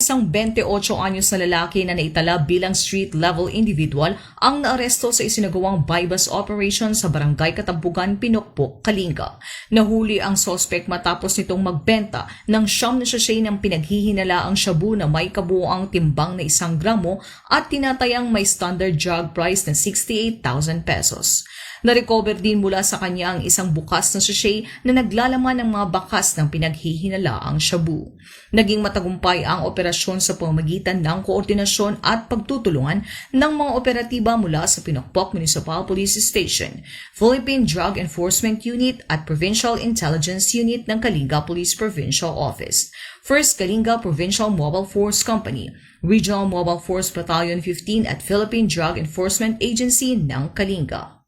Isang 28 anyos na lalaki na naitala bilang street-level individual ang naaresto sa isinagawang buy-bust operation sa Barangay Katampugan, Pinokpok, Kalinga. Nahuli ang suspect matapos nitong magbenta ng siyam na sachet ng pinaghihinalaang shabu na may kabuoang timbang na 1 gramo at tinatayang may standard drug price na 68,000 pesos. Na-recover din mula sa kanya ang isang bukas na sachet na naglalaman ng mga bakas ng pinaghihinalaang shabu. Naging matagumpay ang operasyon sa pamamagitan ng koordinasyon at pagtutulungan ng mga operatiba mula sa Pinokpok Municipal Police Station, Philippine Drug Enforcement Unit at Provincial Intelligence Unit ng Kalinga Police Provincial Office, 1st Kalinga Provincial Mobile Force Company, Regional Mobile Force Battalion 15 at Philippine Drug Enforcement Agency ng Kalinga.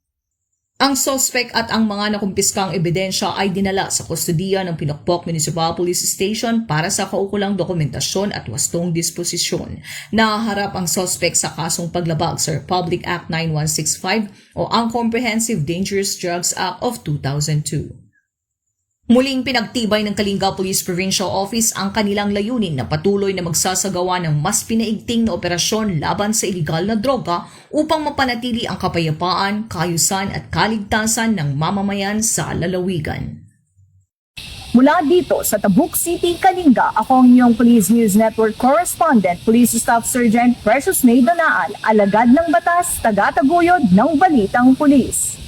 Ang suspect at ang mga nakumpiskang ebidensya ay dinala sa kustodiya ng Pinokpok Municipal Police Station para sa kaukulang dokumentasyon at wastong disposisyon. Nahaharap ang suspect sa kasong paglabag sa Republic Act 9165 o ang Comprehensive Dangerous Drugs Act of 2002. Muling pinagtibay ng Kalinga Police Provincial Office ang kanilang layunin na patuloy na magsasagawa ng mas pinaigting na operasyon laban sa iligal na droga upang mapanatili ang kapayapaan, kaayusan at kaligtasan ng mamamayan sa lalawigan. Mula dito sa Tabuk City, Kalinga, ako ang inyong Police News Network Correspondent, Police Staff Sergeant Precious May Donaal, alagad ng batas, taga-taguyod ng Balitang Pulis.